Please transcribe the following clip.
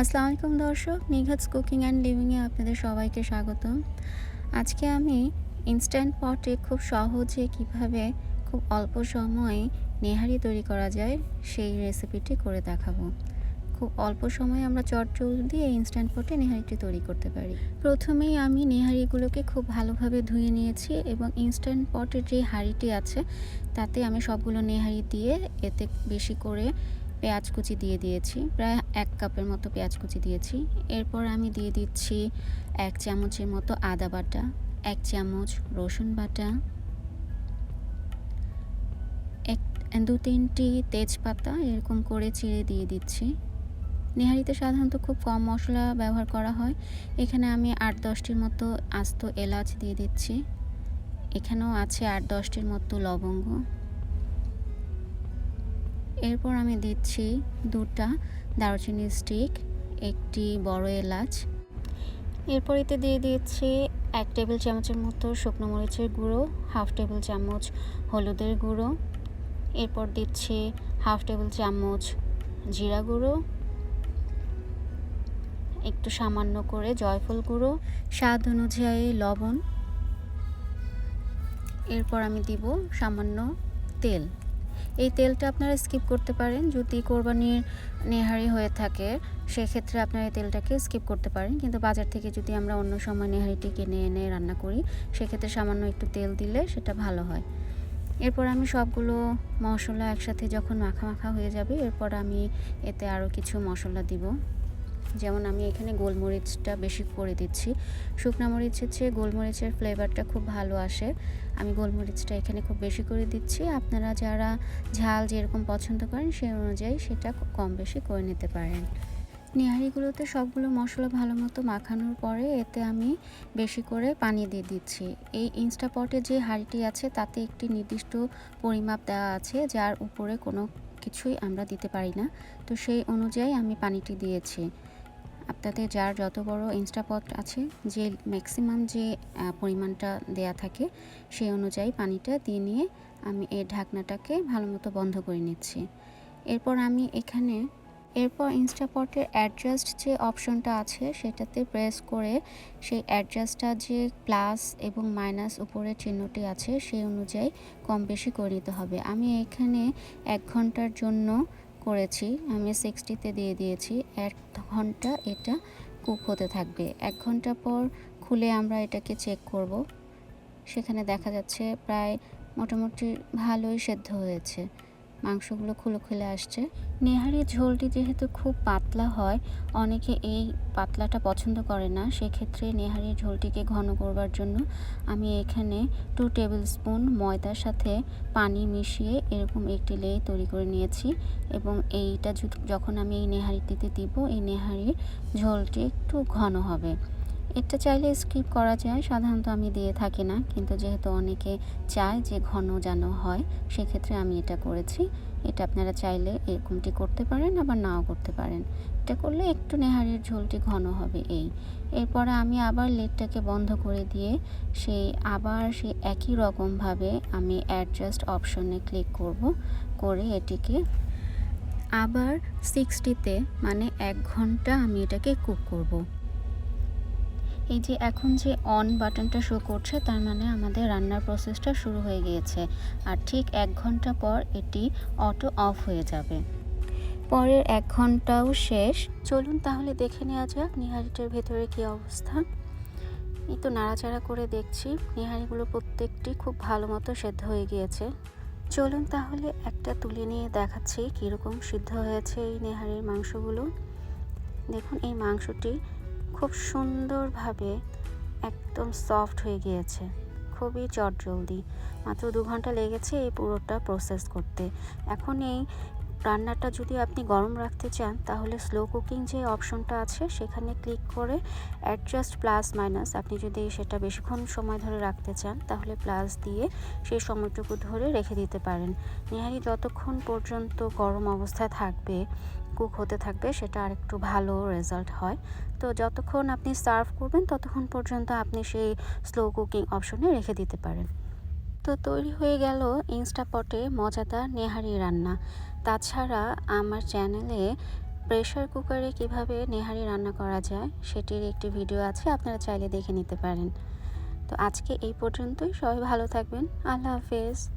আসসালামু আলাইকুম দর্শক, নিঘাতস কুকিং অ্যান্ড লিভিংয়ে আপনাদের সবাইকে স্বাগতম। আজকে আমি ইনস্ট্যান্ট পটে খুব সহজে কিভাবে খুব অল্প সময়ে নেহারি তৈরি করা যায় সেই রেসিপিটি করে দেখাবো। খুব অল্প সময়ে আমরা চটজলদি এই ইনস্ট্যান্ট পটে নেহারিটি তৈরি করতে পারি। প্রথমেই আমি নেহারিগুলোকে খুব ভালোভাবে ধুয়ে নিয়েছি এবং ইনস্ট্যান্ট পটের যে হাঁড়িটি আছে তাতে আমি সবগুলো নেহারি দিয়ে এতে বেশি করে পেঁয়াজ কুচি দিয়ে দিয়েছি, প্রায় 1 কাপের মতো পেঁয়াজ কুচি দিয়েছি। এরপর আমি দিয়ে দিচ্ছি 1 চামচের মতো আদা বাটা, 1 চামচ রসুন বাটা, 2-3টি তেজপাতা এরকম করে চিড়ে দিয়ে দিচ্ছি। নেহারিতে সাধারণত খুব কম মশলা ব্যবহার করা হয়। এখানে আমি 8-10টির মতো আস্ত এলাচ দিয়ে দিচ্ছি। এখানেও আছে 8-10টির মতো লবঙ্গ। এরপর আমি দিচ্ছি 2টা দারুচিনির স্টিক, 1টি বড় এলাচ। এরপর এতে দিয়ে দিচ্ছি 1 টেবিল চামচের মতো শুকনো মরিচের গুঁড়ো, 1/2 টেবিল চামচ হলুদের গুঁড়ো। এরপর দিচ্ছি 1/2 টেবিল চামচ জিরা গুঁড়ো, একটু সামান্য করে জয়ফল গুঁড়ো, স্বাদ অনুযায়ী লবণ। এরপর আমি দিব সামান্য তেল। এই তেলটা আপনারা স্কিপ করতে পারেন, যদি কোরবানির নেহারি হয়ে থাকে সেক্ষেত্রে আপনারা এই তেলটাকে স্কিপ করতে পারেন, কিন্তু বাজার থেকে যদি আমরা অন্য সময় নেহারিটি কিনে এনে রান্না করি সেক্ষেত্রে সামান্য একটু তেল দিলে সেটা ভালো হয়। এরপর আমি সবগুলো মশলা একসাথে যখন মাখা মাখা হয়ে যাবে এরপর আমি এতে আরও কিছু মশলা দিব। যেমন আমি এখানে গোলমরিচটা বেশি করে দিচ্ছি, শুকনা মরিচের চেয়ে গোলমরিচের ফ্লেভারটা খুব ভালো আসে। আমি গোলমরিচটা এখানে খুব বেশি করে দিচ্ছি। আপনারা যারা ঝাল যেরকম পছন্দ করেন সেই অনুযায়ী সেটা কম বেশি করে নিতে পারেন। নেহারিগুলোতে সবগুলো মশলা ভালো মতো মাখানোর পরে এতে আমি বেশি করে পানি দিয়ে দিচ্ছি। এই ইনস্টাপটে যে হাঁড়িটি আছে তাতে একটি নির্দিষ্ট পরিমাপ দেওয়া আছে, যার উপরে কোনো কিছুই আমরা দিতে পারি না, তো সেই অনুযায়ী আমি পানিটি দিয়েছি। আপনাদের যার যত বড় ইনস্টাপট আছে যে ম্যাক্সিমাম যে পরিমাণটা দেয়া থাকে সেই অনুযায়ী পানিটা দিয়ে নিয়ে আমি এই ঢাকনাটাকে ভালো মতো বন্ধ করে নিচ্ছি। এরপর ইনস্টাপটের অ্যাডজাস্ট যে অপশনটা আছে সেটাতে প্রেস করে সেই অ্যাডজাস্টটা যে প্লাস এবং মাইনাস উপরে চিহ্নটি আছে সেই অনুযায়ী কম বেশি করে নিতে হবে। আমি এখানে 1 ঘন্টার জন্য করেছি, আমি 60তে দিয়ে দিয়েছি। 1 ঘন্টা এটা কুক হতে থাকবে। 1 ঘন্টা পর খুলে আমরা এটাকে চেক করব। সেখানে দেখা যাচ্ছে প্রায় মোটামুটি ভালোই সেদ্ধ হয়েছে, মাংসগুলো খুলে আসছে। নেহারির ঝোলটি যেহেতু খুব পাতলা হয়, অনেকে এই পাতলাটা পছন্দ করে না, সেক্ষেত্রে নেহারির ঝোলটিকে ঘন করবার জন্য আমি এখানে 2 টেবিল স্পুন ময়দার সাথে পানি মিশিয়ে এরকম একটি লেই তৈরি করে নিয়েছি এবং এইটা যখন আমি এই নেহারিটিতে দিব এই নেহারির ঝোলটি একটু ঘন হবে। এটা চাইলে স্কিপ করা যায়, সাধারণত আমি দিয়ে থাকি না, কিন্তু যেহেতু অনেকে চায় যে ঘন যেন হয় সেক্ষেত্রে আমি এটা করেছি। এটা আপনারা চাইলে এরকমটি করতে পারেন, আবার নাও করতে পারেন। এটা করলে একটু নেহারির ঝোলটি ঘন হবে। এরপরে আমি আবার লিডটাকে বন্ধ করে দিয়ে সেই একই রকমভাবে আমি অ্যাডজাস্ট অপশনে ক্লিক করে এটিকে আবার 60তে মানে 1 ঘন্টা আমি এটাকে কুক করব। এই যে এখন যে অন বাটনটা শো করছে তার মানে আমাদের রান্নার প্রসেসটা শুরু হয়ে গিয়েছে, আর ঠিক 1 ঘন্টা পর এটি অটো অফ হয়ে যাবে। পরের 1 ঘন্টাও শেষ। চলুন তাহলে দেখে নেওয়া যাক নেহারিটার ভেতরে কী অবস্থা। এই তো নাড়াচাড়া করে দেখছি নেহারিগুলো প্রত্যেকটি খুব ভালো মতো সেদ্ধ হয়ে গিয়েছে। চলুন তাহলে একটা তুলে নিয়ে দেখাচ্ছি কীরকম সিদ্ধ হয়েছে এই নেহারির মাংসগুলো। দেখুন এই মাংসটি খুব সুন্দরভাবে একদম সফট হয়ে গিয়েছে, খুবই চটজলদি। মাত্র 2 ঘন্টা লেগেছে এই পুরোটা প্রসেস করতে। এখন এই রান্নাটা যদি আপনি গরম রাখতে চান তাহলে স্লো কুকিং যে অপশনটা আছে সেখানে ক্লিক করে অ্যাডজাস্ট প্লাস মাইনাস, আপনি যদি সেটা বেশিক্ষণ সময় ধরে রাখতে চান তাহলে প্লাস দিয়ে সেই সময়টুকু ধরে রেখে দিতে পারেন। নেহারি যতক্ষণ পর্যন্ত গরম অবস্থায় থাকবে, কুক হতে থাকবে, সেটা আরেকটু ভালো রেজাল্ট হয়। তো যতক্ষণ আপনি সার্ভ করবেন ততক্ষণ পর্যন্ত আপনি সেই স্লো কুকিং অপশনে রেখে দিতে পারেন। তো তৈরি হয়ে গেল ইনস্টাপটে মজাদার নেহারি রান্না। তাছাড়া আমার চ্যানেলে প্রেসার কুকারে কিভাবে নেহারি রান্না করা যায় সেটির একটি ভিডিও আছে, আপনারা চাইলে দেখে নিতে পারেন। তো আজকে এই পর্যন্তই। সবাই ভালো থাকবেন। আল্লাহ হাফেজ।